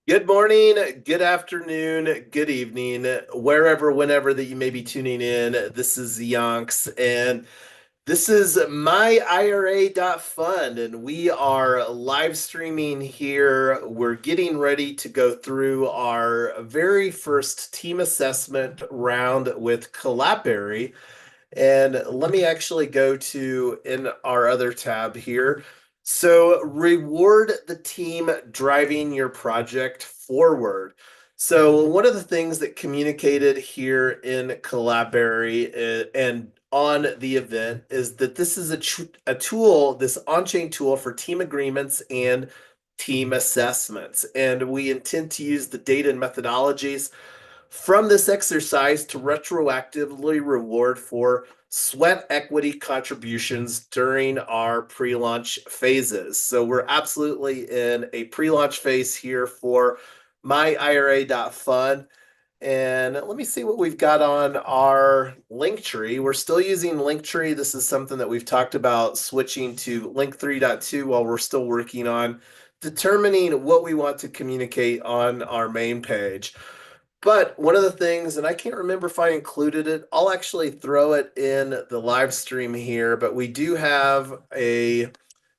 Good morning, good afternoon, good evening, wherever, whenever that you may be tuning in. This is Yonks, and this is myIRA.fund, and we are live streaming here. We're getting ready to go through our very first team assessment round with Collabberry. And let me actually go to in our other tab here. So reward the team driving your project forward. So one of the things that communicated here in Collabberry and on the event is that this is a tool, this on-chain tool for team agreements and team assessments. And we intend to use the data and methodologies from this exercise to retroactively reward for sweat equity contributions during our pre-launch phases. So we're absolutely in a pre-launch phase here for myIRA.fund. And let me see what we've got on our Linktree. We're still using Linktree. This is something that we've talked about switching to Link 3.2 while we're still working on determining what we want to communicate on our main page. But one of the things, and I can't remember if I included it, I'll actually throw it in the live stream here, but we do have a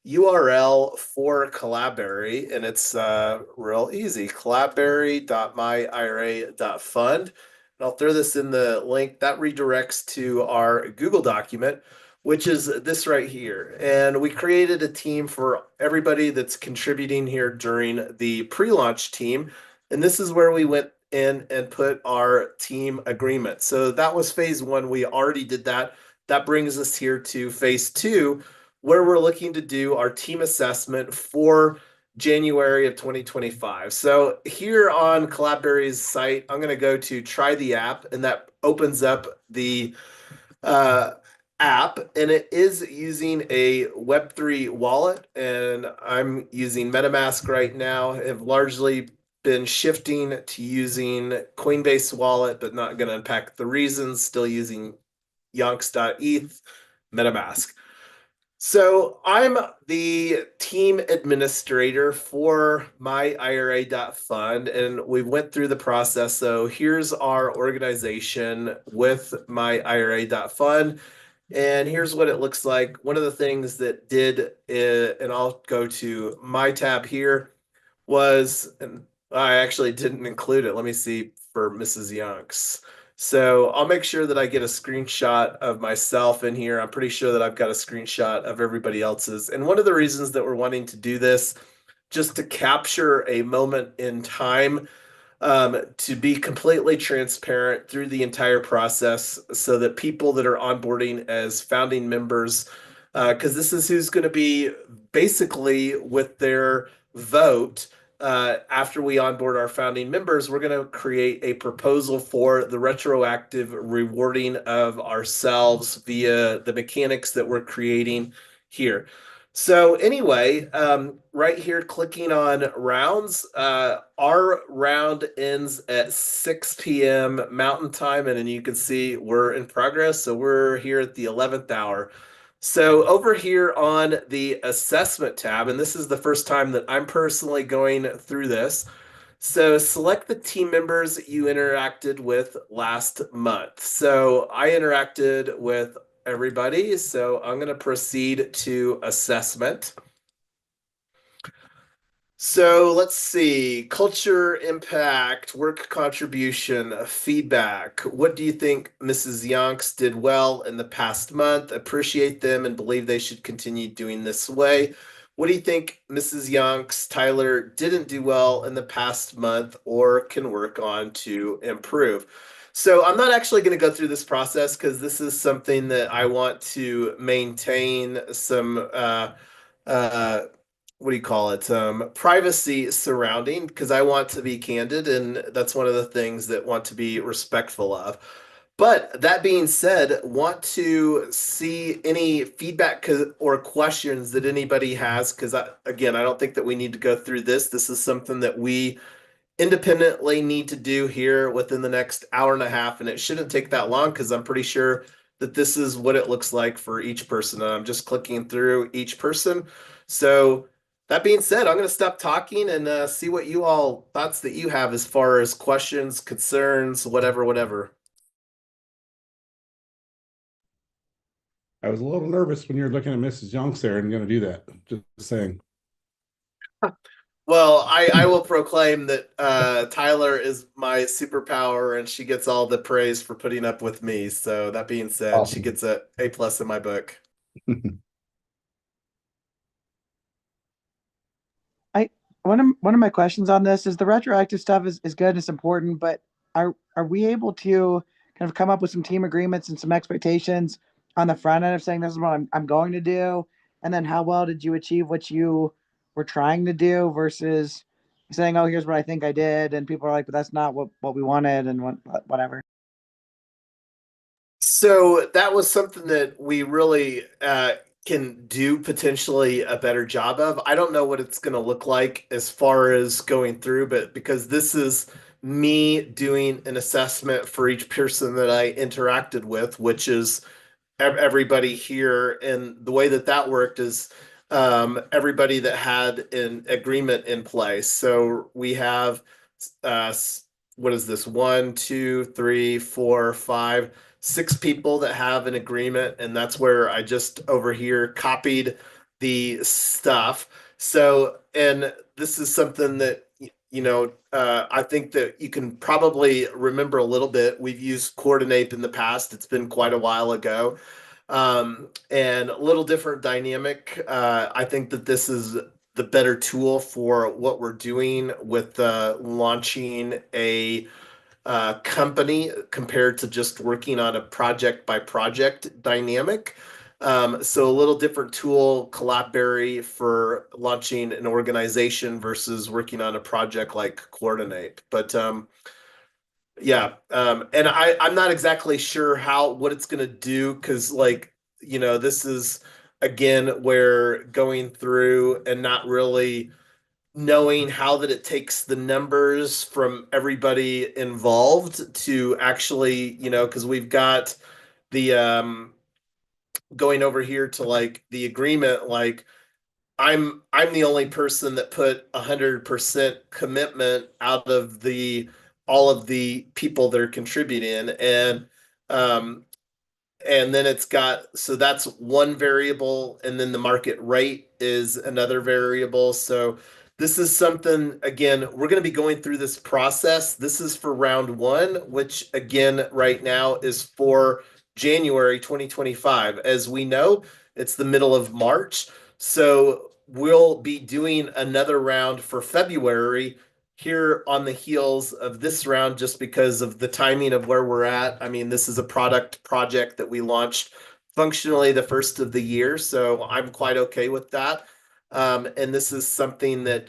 URL for Collabberry, and it's real easy, collabberry.myira.fund. And I'll throw this in the link. That redirects to our Google document, which is this right here. And we created a team for everybody that's contributing here during the pre-launch team. And this is where we went in and put our team agreement. So that was phase one. We already did that. That brings us here to phase two, where we're looking to do our team assessment for January of 2025. So here on Collabberry's site, I'm going to go to try the app, and that opens up the uh, app, and it is using a Web3 wallet, and I'm using MetaMask right now. Have largely been shifting to using Coinbase wallet, but not going to unpack the reasons. Still using Yonks.eth, MetaMask. So I'm the team administrator for myIRA.fund, and we went through the process. So here's our organization with myIRA.fund, and here's what it looks like. One of the things that did, and I'll go to my tab here, was, and I actually didn't include it. Let me see for Mrs. Yonks. So I'll make sure that I get a screenshot of myself in here. I'm pretty sure that I've got a screenshot of everybody else's. And one of the reasons that we're wanting to do this, just to capture a moment in time, to be completely transparent through the entire process so that people that are onboarding as founding members, because this is who's going to be basically with their vote after we onboard our founding members, we're going to create a proposal for the retroactive rewarding of ourselves via the mechanics that we're creating here. So anyway, right here, clicking on rounds, our round ends at 6 p.m. Mountain Time, and then you can see we're in progress. So we're here at the 11th hour. So over here on the assessment tab, and this is the first time that I'm personally going through this. So select the team members you interacted with last month. So I interacted with everybody. So I'm going to proceed to assessment. So let's see, culture, impact, work contribution, feedback. What do you think Mrs. Yonks did well in the past month? Appreciate them and believe they should continue doing this way. What do you think Mrs. Yonks, Tyler, didn't do well in the past month or can work on to improve? So I'm not actually going to go through this process because this is something that I want to maintain some uh, what do you call it? Privacy surrounding, because I want to be candid, and that's one of the things that want to be respectful of. But that being said, want to see any feedback or questions that anybody has, because again, I don't think that we need to go through this. This is something that we independently need to do here within the next hour and a half, and it shouldn't take that long because I'm pretty sure that this is what it looks like for each person. And I'm just clicking through each person. So That being said, I'm going to stop talking and see what you all thoughts that you have as far as questions, concerns, whatever, whatever. I was a little nervous when you're looking at Mrs. Youngs there and going to do that. Just saying. Well, I will proclaim that Tyler is my superpower, and she gets all the praise for putting up with me. So that being said, she Awesome. gets a A+ in my book. I one of my questions on this is the retroactive stuff is good and it's important, but are we able to kind of come up with some team agreements and some expectations on the front end of saying this is what I'm going to do, and then how well did you achieve what you were trying to do versus saying, oh, here's what I think I did, and people are like, but that's not what we wanted, and whatever. So that was something that we really can do potentially a better job of. I don't know what it's going to look like as far as going through, but because this is me doing an assessment for each person that I interacted with, which is everybody here. And the way that that worked is everybody that had an agreement in place. So we have, uh, what is this? One, two, three, four, five, six people that have an agreement. And that's where I just over here copied the stuff. So, and this is something that, I think that you can probably remember a little bit. We've used Coordinate in the past. It's been quite a while ago, and a little different dynamic. I think that this is the better tool for what we're doing with launching a company compared to just working on a project by project dynamic. So a little different tool, Collabberry for launching an organization versus working on a project like Coordinate. But yeah, and I'm not exactly sure what it's gonna do because this is again where going through and not really knowing how that it takes the numbers from everybody involved to actually, because we've got the going over here to like the agreement, like I'm the only person that put 100% commitment out of the all of the people that are contributing, um and then it's got, so that's one variable, and then the market rate is another variable. So this is something, again, we're going to be going through this process. This is for round one, which again right now is for January 2025. As we know, it's the middle of March, so we'll be doing another round for February here on the heels of this round just because of the timing of where we're at. I mean, this is a product project that we launched functionally the first of the year, so I'm quite okay with that. And this is something that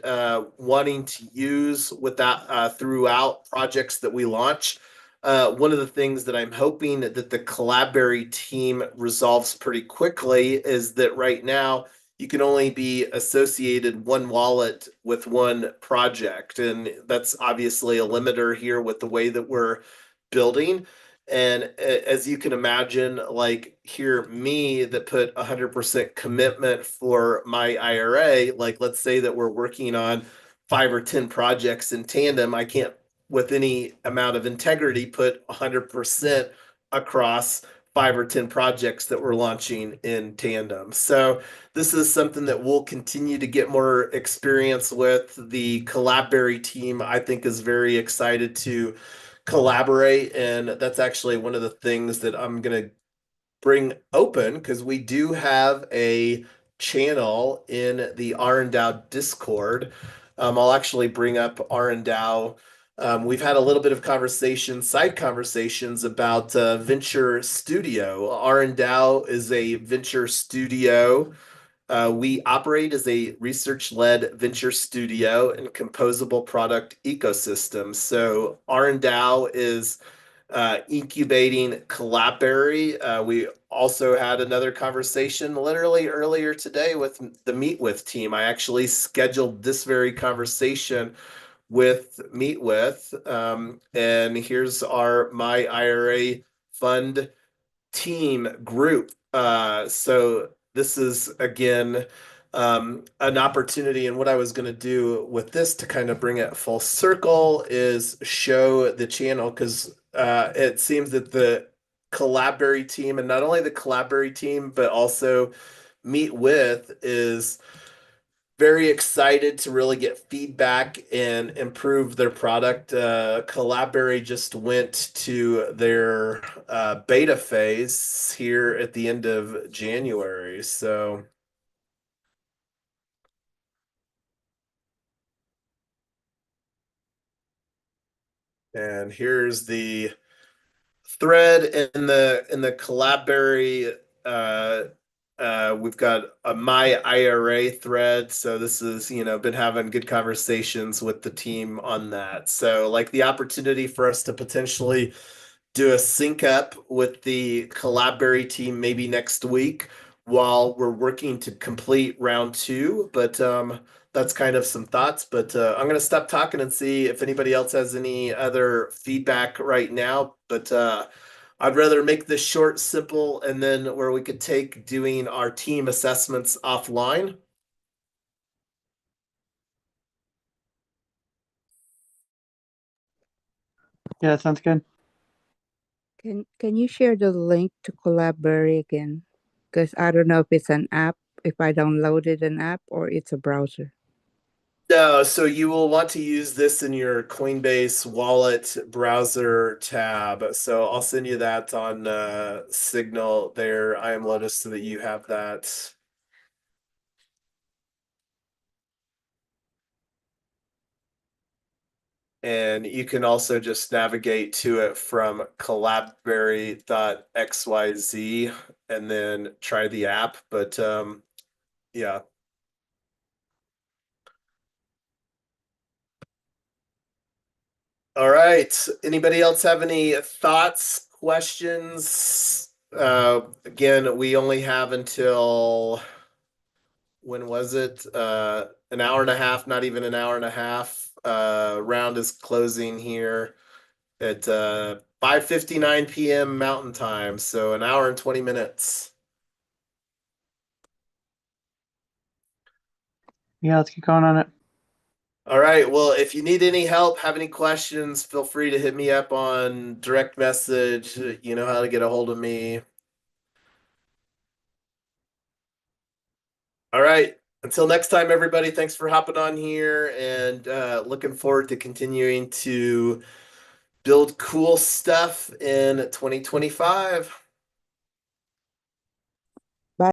wanting to use with that throughout projects that we launch. One of the things that I'm hoping that the Collabberry team resolves pretty quickly is that right now you can only be associated one wallet with one project. And that's obviously a limiter here with the way that we're building. And as you can imagine, like here, me that put 100% commitment for my IRA, like let's say that we're working on 5 or 10 projects in tandem, I can't, with any amount of integrity, put 100% across 5 or 10 projects that we're launching in tandem. So this is something that we'll continue to get more experience with. The Collabberry team, I think, is very excited to collaborate, and that's actually one of the things that I'm going to bring open because we do have a channel in the RNDAO Discord. I'll actually bring up RNDAO. We've had a little bit of conversation, side conversations about Venture Studio. RNDAO is a venture studio. We operate as a research-led venture studio and composable product ecosystem. So RNDAO is incubating Collabberry. We also had another conversation literally earlier today with the Meet With team. I actually scheduled this very conversation with Meet With, and here's our myIRA.fund team group. So this is again an opportunity. And what I was going to do with this to kind of bring it full circle is show the channel, because it seems that the Collabberry team, and not only the Collabberry team, but also Meet With, is very excited to really get feedback and improve their product. Collabberry just went to their beta phase here at the end of January. So, and here's the thread in the Collabberry. We've got a myIRA thread. So this is, been having good conversations with the team on that. So like the opportunity for us to potentially do a sync up with the Collabberry team maybe next week while we're working to complete round two. But that's kind of some thoughts. But I'm going to stop talking and see if anybody else has any other feedback right now. But I'd rather make this short, simple, and then where we could take doing our team assessments offline. Yeah, that sounds good. Can you share the link to Collabberry again? Because I don't know if it's an app, if I downloaded an app, or it's a browser. No, so you will want to use this in your Coinbase wallet browser tab. So I'll send you that on Signal there, I am Lotus, so that you have that. And you can also just navigate to it from Collabberry.xyz and then try the app. But yeah. All right. Anybody else have any thoughts, questions? Again, we only have until, when was it? An hour and a half, not even an hour and a half. Round is closing here at 5:59 p.m. Mountain Time, so an hour and 20 minutes. Yeah, let's keep going on it. All right. Well, if you need any help, have any questions, feel free to hit me up on direct message. You know how to get a hold of me. All right. Until next time, everybody, thanks for hopping on here, and looking forward to continuing to build cool stuff in 2025.